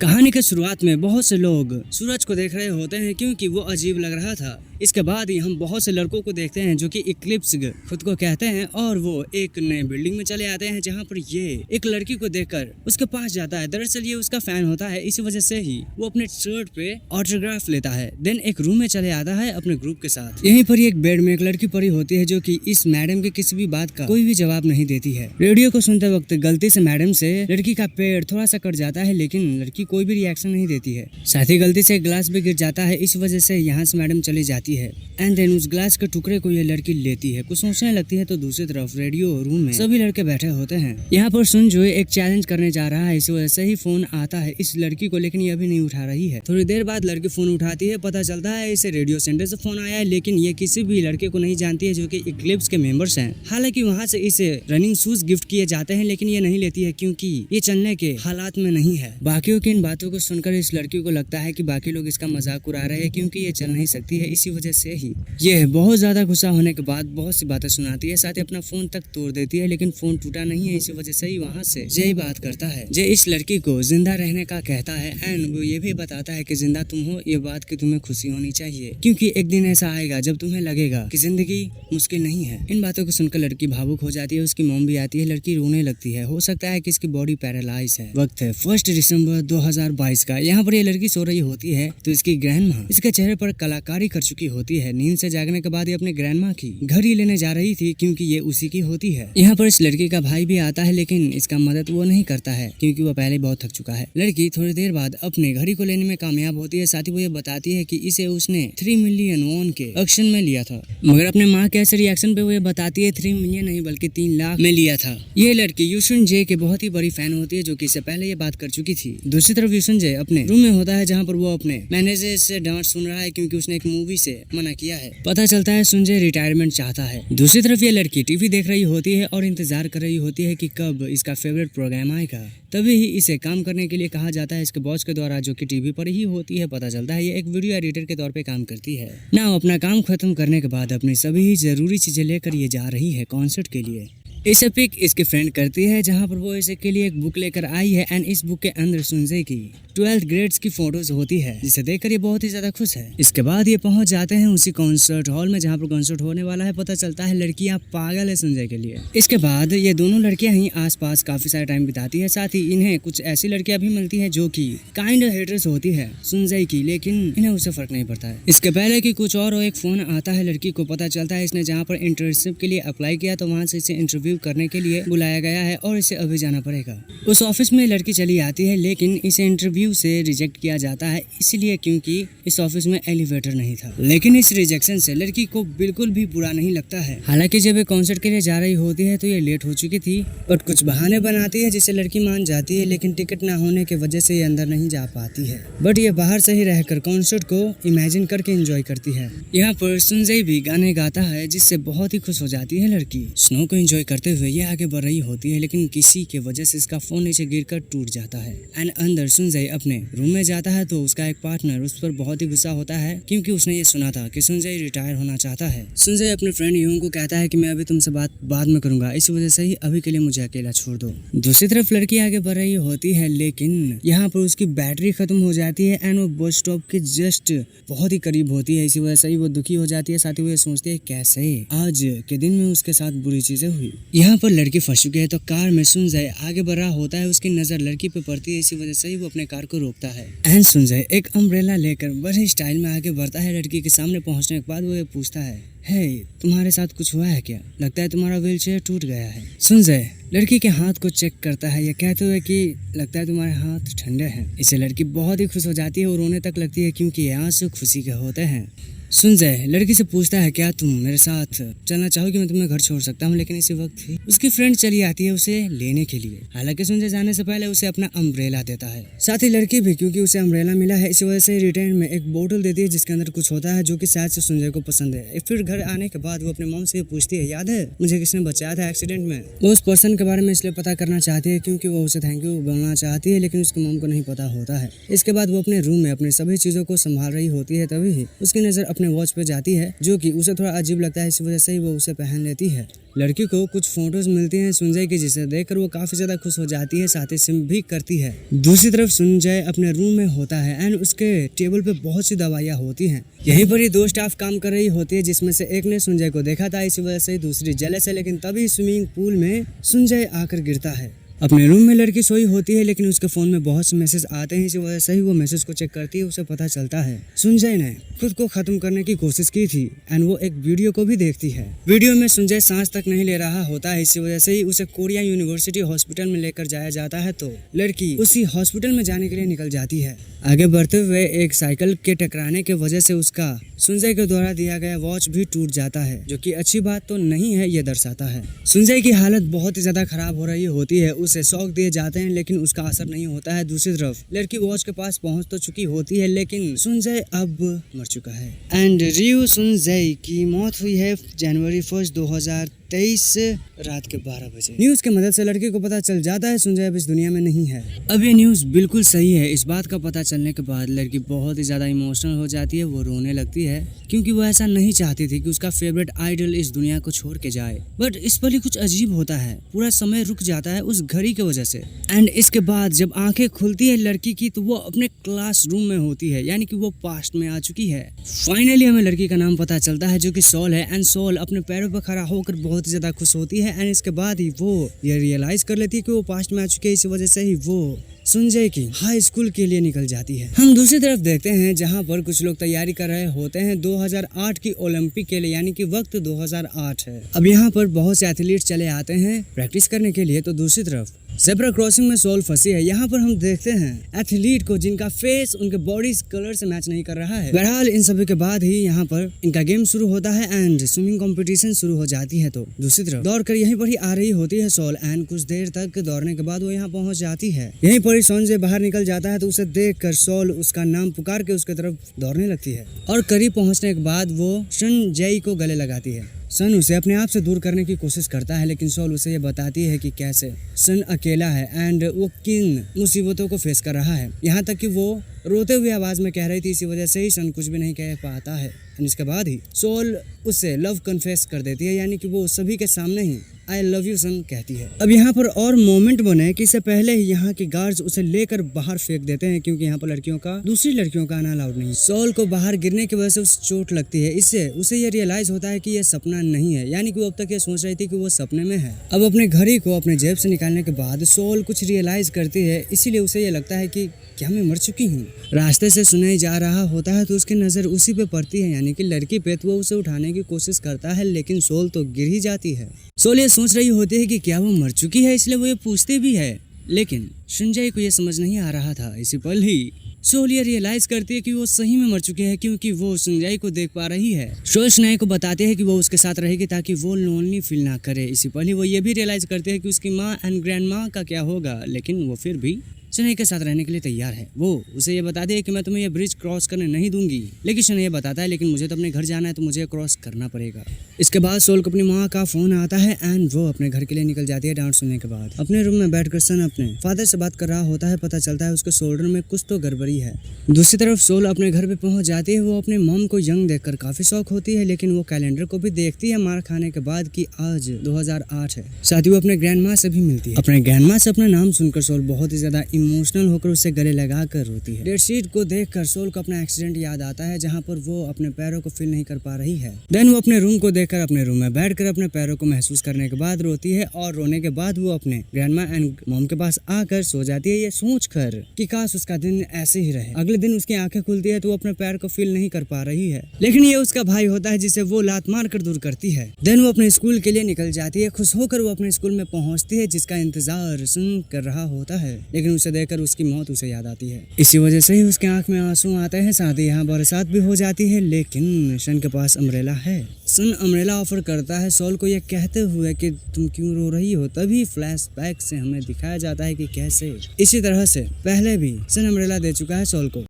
कहानी के शुरुआत में बहुत से लोग सूरज को देख रहे होते हैं क्योंकि वो अजीब लग रहा था। इसके बाद ही हम बहुत से लड़कों को देखते हैं जो कि इक्लिप्स खुद को कहते हैं और वो एक नए बिल्डिंग में चले आते हैं जहाँ पर ये एक लड़की को देखकर उसके पास जाता है। दरअसल ये उसका फैन होता है, इसी वजह से ही वो अपने शर्ट पे ऑटोग्राफ लेता है। देन एक रूम में चले आता है अपने ग्रुप के साथ। यहीं पर एक बेड में एक लड़की पड़ी होती है जो कि इस मैडम के किसी भी बात का कोई भी जवाब नहीं देती है। रेडियो को सुनते वक्त गलती से मैडम से लड़की का पेड़ थोड़ा सा कट जाता है, लेकिन लड़की कोई भी रिएक्शन नहीं देती है। साथ ही गलती से ग्लास भी गिर जाता है, इस वजह से यहाँ से मैडम चली जाती है। एंड देन उस ग्लास के टुकड़े को ये लड़की लेती है, कुछ सोचने लगती है तो दूसरी तरफ रेडियो रूम में सभी लड़के बैठे होते हैं। यहाँ पर सुनजोई एक चैलेंज करने जा रहा है, इस वजह से ही फोन आता है इस लड़की को, लेकिन ये अभी नहीं उठा रही है। थोड़ी देर बाद लड़की फोन उठाती है, पता चलता है इसे रेडियो सेंटर से फोन आया है, लेकिन ये किसी भी लड़के को नहीं जानती है जो कि इक्लिप्स के मेंबर्स हैं। हालांकि वहाँ से इसे रनिंग शूज गिफ्ट किए जाते हैं, लेकिन ये नहीं लेती है क्योंकि ये चलने के हालात में नहीं है। बाकियों की इन बातों को सुनकर इस लड़की को लगता है कि बाकी लोग इसका मजाक उड़ा रहे हैं क्योंकि ये चल नहीं सकती है, इसी वजह से ही ये बहुत ज्यादा गुस्सा होने के बाद बहुत सी बातें सुनाती है, साथ ही अपना फोन तक तोड़ देती है, लेकिन फोन टूटा नहीं है, इसी वजह से ही वहाँ से जय बात करता है। जय इस लड़की को जिंदा रहने का कहता है एंड वो ये भी बताता है कि जिंदा तुम हो, ये बात की तुम्हें खुशी होनी चाहिए क्योंकि एक दिन ऐसा आएगा जब तुम्हें लगेगा कि जिंदगी मुश्किल नहीं है। इन बातों को सुनकर लड़की भावुक हो जाती है, उसकी मॉम भी आती है, लड़की रोने लगती है। हो सकता है कि इसकी बॉडी पैरालाइज है। वक्त है 1 दिसंबर 2022 का। यहाँ पर ये लड़की सो रही होती है तो इसकी ग्रैंडमा इसके चेहरे पर कलाकारी कर चुकी होती है। नींद से जागने के बाद ये अपने ग्रैंडमा की घड़ी लेने जा रही थी क्योंकि ये उसी की होती है। यहाँ पर इस लड़की का भाई भी आता है, लेकिन इसका मदद वो नहीं करता है क्योंकि वो पहले बहुत थक चुका है। लड़की थोड़ी देर बाद अपने घड़ी को लेने में कामयाब होती है, साथ ही वो ये बताती है कि इसे उसने 3 मिलियन वॉन के ऑक्शन में लिया था, मगर अपने माँ के ऐसे रिएक्शन पे वो ये बताती है 3 मिलियन नहीं बल्कि 3 लाख में लिया था। ये लड़की यूसुन जे के बहुत ही बड़ी फैन होती है जो कि इससे पहले ये बात कर चुकी थी। दूसरी तरफ यूसुन जे अपने रूम में होता है जहाँ पर वो अपने मैनेजर से डांट सुन रहा है क्योंकि उसने एक मूवी से मना किया है। पता चलता है सुंजय रिटायरमेंट चाहता है। दूसरी तरफ ये लड़की टीवी देख रही होती है और इंतजार कर रही होती है कि कब इसका फेवरेट प्रोग्राम आएगा। तभी ही इसे काम करने के लिए कहा जाता है इसके बॉस के द्वारा, जो कि टीवी पर ही होती है। पता चलता है ये एक वीडियो एडिटर के तौर पे काम करती है ना। अपना काम खत्म करने के बाद अपनी सभी जरूरी चीजें लेकर ये जा रही है कॉन्सर्ट के लिए। इसे पिक इसकी फ्रेंड करती है जहाँ पर वो इसे के लिए एक बुक लेकर आई है एंड इस बुक के अंदर सुंजय की 12th ग्रेड्स की फोटोज होती है, जिसे देखकर ये बहुत ही ज्यादा खुश है। इसके बाद ये पहुंच जाते हैं उसी कॉन्सर्ट हॉल में जहाँ पर कॉन्सर्ट होने वाला है। पता चलता है लड़कियां पागल है सुंजय के लिए। इसके बाद ये दोनों लड़कियां ही आसपास काफी सारा टाइम बिताती है, साथ ही इन्हें कुछ ऐसी लड़कियां भी मिलती है जो कि काइंड हेटर्स होती है सुंजय की, लेकिन इन्हें उससे फर्क नहीं पड़ता है। इसके पहले कि कुछ और एक फोन आता है लड़की को। पता चलता है इसने जहाँ पर इंटर्नशिप के लिए अप्लाई किया तो वहाँ से इसे इंटरव्यू करने के लिए बुलाया गया है और इसे अभी जाना पड़ेगा। उस ऑफिस में लड़की चली आती है, लेकिन इसे इंटरव्यू से रिजेक्ट किया जाता है, इसलिए क्योंकि इस ऑफिस में एलिवेटर नहीं था। लेकिन इस रिजेक्शन से लड़की को बिल्कुल भी बुरा नहीं लगता है। हालांकि जब ये कॉन्सर्ट के लिए जा रही होती है तो ये लेट हो चुकी थी, बट कुछ बहाने बनाती है जिससे लड़की मान जाती है, लेकिन टिकट ना होने की वजह से ये अंदर नहीं जा पाती है। बट ये बाहर से ही रहकर कॉन्सर्ट को इमेजिन करके एंजॉय करती है। यहाँ पर सुंजय भी गाने गाता है जिससे बहुत ही खुश हो जाती है लड़की। स्नो को एंजॉय करते हुए ये आगे बढ़ रही होती है, लेकिन किसी के वजह से इसका फोन नीचे गिरकर टूट जाता है एंड अंदर सुंजय अपने रूम में जाता है तो उसका एक पार्टनर उस पर बहुत ही गुस्सा होता है क्योंकि उसने ये सुना था कि सुंजय रिटायर होना चाहता है। सुंजय अपने फ्रेंड यूं को कहता है कि मैं अभी तुमसे बात बाद में करूंगा, इस वजह से ही अभी के लिए मुझे अकेला छोड़ दो। दूसरी तरफ लड़की आगे बढ़ रही होती है, लेकिन यहाँ पर उसकी बैटरी खत्म हो जाती है एंड वो बस स्टॉप के जस्ट बहुत ही करीब होती है, इसी वजह से ही वो दुखी हो जाती है। साथ ही वो सोचती है कैसे आज के दिन में उसके साथ बुरी चीजें हुई। यहाँ पर लड़की फंस चुकी है तो कार में सुंजय आगे बढ़ रहा होता है, उसकी नजर लड़की पे पड़ती है, इसी वजह से ही वो अपने कार को रोकता है एंड सुंजय एक अम्ब्रेला लेकर बड़े स्टाइल में आगे बढ़ता है। लड़की के सामने पहुंचने के बाद वो ये पूछता है, हे तुम्हारे साथ कुछ हुआ है क्या? लगता है तुम्हारा व्हील चेयर टूट गया है। सुंजय लड़की के हाथ को चेक करता है, ये कहते हुए कि लगता है तुम्हारे हाथ ठंडे हैं। इससे लड़की बहुत ही खुश हो जाती है और रोने तक लगती है क्योंकि ये आंसू खुशी के होते हैं। सुंजय लड़की से पूछता है क्या तुम मेरे साथ चलना चाहोगी? मैं तुम्हें घर छोड़ सकता हूँ। लेकिन इसी वक्त ही उसकी फ्रेंड चली आती है उसे लेने के लिए। हालांकि सुंजय जाने से पहले उसे अपना अम्ब्रेला देता है। साथ ही लड़की भी क्योंकि उसे अम्ब्रेला मिला है इसी वजह से रिटर्न में एक बोतल देती है जिसके अंदर कुछ होता है जो कि शायद से सुंजय को पसंद है। फिर घर आने के बाद वो अपने मॉम से पूछती है, याद है मुझे किसने बचाया था एक्सीडेंट में? वो उस पर्सन के बारे में इसलिए पता करना चाहती है क्योंकि वो उसे थैंक यू बोलना चाहती है, लेकिन उसकी मॉम को नहीं पता होता है। इसके बाद वो अपने रूम में अपने सभी चीज़ों को संभाल रही होती है, तभी उसकी नज़र अपने वॉच पे जाती है जो कि उसे थोड़ा अजीब लगता है। इसी वजह से ही वो उसे पहन लेती है। लड़की को कुछ फोटोज मिलती हैं सुंजय की, जिसे देखकर वो काफ़ी ज़्यादा खुश हो जाती है, साथ ही सिम भी करती है। दूसरी तरफ सुंजय अपने रूम में होता है एंड उसके टेबल पे बहुत सी दवाइयाँ होती हैं। यहीं पर ही दो स्टाफ काम कर रही होती है, जिसमें से एक ने सुंजय को देखा था, इसी वजह से दूसरी जेलस है। लेकिन तभी स्विमिंग पूल में सुंजय आकर गिरता है। अपने रूम में लड़की सोई होती है, लेकिन उसके फ़ोन में बहुत से मैसेज आते हैं, इसी वजह से ही वो मैसेज को चेक करती है। उसे पता चलता है सुंजय ने खुद को ख़त्म करने की कोशिश की थी एंड वो एक वीडियो को भी देखती है। वीडियो में सुंजय सांस तक नहीं ले रहा होता है, इसी वजह से ही उसे कोरिया यूनिवर्सिटी हॉस्पिटल में लेकर जाया जाता है। तो लड़की उसी हॉस्पिटल में जाने के लिए निकल जाती है। आगे बढ़ते हुए एक साइकिल के टकराने की वजह से उसका सुंजय के द्वारा दिया गया वॉच भी टूट जाता है, जो कि अच्छी बात तो नहीं है, ये दर्शाता है। सुंजय की हालत बहुत ही ज्यादा खराब हो रही होती है, उसे शॉक दिए जाते हैं लेकिन उसका असर नहीं होता है। दूसरी तरफ लड़की वॉच के पास पहुंच तो चुकी होती है, लेकिन सुंजय अब मर चुका है। एंड रियू सुंजय की मौत हुई है जनवरी 1, 2023 रात के 12 बजे। न्यूज़ की मदद से लड़की को पता चल जाता है सुंजय अब इस दुनिया में नहीं है। अब ये न्यूज़ बिल्कुल सही है। इस बात का पता चलने के बाद लड़की बहुत ही ज़्यादा इमोशनल हो जाती है, वो रोने लगती है क्योंकि वो ऐसा नहीं चाहती थी कि उसका फेवरेट आइडल इस दुनिया को छोड़ के जाए। बट इस पर ही कुछ अजीब होता है, पूरा समय रुक जाता है उस घड़ी की वजह से। एंड इसके बाद जब आंखें खुलती है लड़की की, तो वो अपने क्लासरूम में होती है, यानी कि वो पास्ट में आ चुकी है। फाइनली हमें लड़की का नाम पता चलता है जो कि सोल है। एंड सोल अपने पैरों पर खड़ा होकर बहुत ही ज्यादा खुश होती है एंड इसके बाद ही वो ये रियलाइज कर लेती है कि वो पास्ट में आ चुकी है। इसी वजह से ही वो सुंजय की हाई स्कूल के लिए निकल जाती है। हम दूसरी तरफ देखते हैं जहां पर कुछ लोग तैयारी कर रहे होते हैं 2008 की ओलंपिक के लिए, यानी कि वक्त 2008 है। अब यहाँ पर बहुत से एथलीट चले आते हैं प्रैक्टिस करने के लिए, तो दूसरी तरफ ज़ेब्रा क्रॉसिंग में सोल फंसी है। यहाँ पर हम देखते हैं एथलीट को जिनका फेस उनके बॉडी कलर से मैच नहीं कर रहा है। बहरहाल इन सभी के बाद ही यहाँ पर इनका गेम शुरू होता है एंड स्विमिंग कंपटीशन शुरू हो जाती है। तो दूसरी तरफ दौड़ कर यहीं पर ही आ रही होती है सोल एंड कुछ देर तक दौड़ने के बाद वो यहाँ पहुंच जाती है। यहीं पर ही संजय बाहर निकल जाता है, तो उसे देख कर सोल उसका नाम पुकार के उसके तरफ दौड़ने लगती है और करीब पहुँचने के बाद वो संजय को गले लगाती है। सन उसे अपने आप से दूर करने की कोशिश करता है, लेकिन सोल उसे ये बताती है कि कैसे सन अकेला है एंड वो किन मुसीबतों को फेस कर रहा है। यहाँ तक कि वो रोते हुए आवाज में कह रही थी, इसी वजह से ही सन कुछ भी नहीं कह पाता है। इसके बाद ही सोल उसे लव कन्फेस कर देती है, यानी कि वो सभी के सामने ही आई लव यू सन कहती है। अब यहाँ पर और मोमेंट बने कि इससे पहले ही यहाँ के गार्ड्स उसे लेकर बाहर फेंक देते हैं, क्योंकि यहाँ पर दूसरी लड़कियों का आना अलाउड नहीं। सोल को बाहर गिरने की वजह से उसे चोट लगती है, इससे उसे ये रियलाइज होता है कि ये सपना नहीं है, यानी कि वो अब तक ये सोच रही थी कि वो सपने में है। अब अपने घड़ी को अपने जेब से निकालने के बाद सोल कुछ रियलाइज करती है, इसीलिए उसे ये लगता है कि क्या मैं मर चुकी हूँ। रास्ते से सुनाई जा रहा होता है तो उसकी नजर उसी पे पड़ती है, यानी कि लड़की पे। तो वो उसे उठाने की कोशिश करता है, लेकिन सोल तो गिर ही जाती है। सोल ये सोच रही होती है कि क्या वो मर चुकी है, इसलिए वो ये पूछती भी है, लेकिन संजय को ये समझ नहीं आ रहा था। इसी पल ही सोल ये रियलाइज करती है कि वो सही में मर चुकी है, क्योंकि वो संजय को देख पा रही है। सोल संजय को बताती है कि वो उसके साथ रहेगी ताकि वो लोनली फील ना करे। इसी पल ही वो ये भी रियलाइज करती है कि उसकी माँ एंड ग्रैंड माँ का क्या होगा, लेकिन वो फिर भी शनैया के साथ रहने के लिए तैयार है। वो उसे ये बताती है कि मैं तुम्हें ये ब्रिज क्रॉस करने नहीं दूंगी, लेकिन शनैया बताता है लेकिन मुझे तो अपने घर जाना है, तो मुझे क्रॉस करना पड़ेगा। इसके बाद सोल को अपनी माँ का फोन आता है एंड वो अपने घर के लिए निकल जाती है। डांट सुनने के बाद अपने रूम में बैठकर सन अपने फादर से बात कर रहा होता है। पता चलता है उसके शोल्डर में कुछ तो गड़बड़ी है। दूसरी तरफ सोल अपने घर पे पहुंच जाती है। वो अपने मॉम को यंग देखकर काफी शौक होती है, लेकिन वो कैलेंडर को भी देखती है मार खाने के बाद कि आज 2008 है। साथ ही वो अपने ग्रैंड माँ से भी मिलती है। अपने ग्रैंड माँ से अपना नाम सुनकर सोल बहुत ही ज्यादा इमोशनल होकर उसे गले लगा कर रोती है। डेड शीट को देखकर सोल को अपना एक्सीडेंट याद आता है, जहाँ पर वो अपने पैरों को फील नहीं कर पा रही है। देन वो अपने रूम को देखकर अपने रूम में बैठकर अपने पैरों को महसूस करने के बाद रोती है, और रोने के बाद वो अपने ग्रैंडमा एंड मॉम के पास आकर सो जाती है, ये सोचकर कि काश उसका दिन ऐसे ही रहे। अगले दिन उसकी आंखें खुलती है तो वो अपने पैर को फील नहीं कर पा रही है, लेकिन ये उसका भाई होता है जिसे वो लात मार कर दूर करती है। देन वो अपने स्कूल के लिए निकल जाती है। खुश होकर वो अपने स्कूल में पहुंचती है, जिसका इंतजार सुन कर रहा होता है, लेकिन उसे देखकर उसकी मौत उसे याद आती है। इसी वजह से ही उसके आंख में आंसू आते हैं। साथ ही यहाँ बरसात भी हो जाती है, लेकिन सन के पास अम्ब्रेला है। सन अम्ब्रेला ऑफर करता है सोल को, ये कहते हुए कि तुम क्यों रो रही हो। तभी फ्लैशबैक से हमें दिखाया जाता है कि कैसे इसी तरह से पहले भी सन अम्ब्रेला दे चुका है सोल को।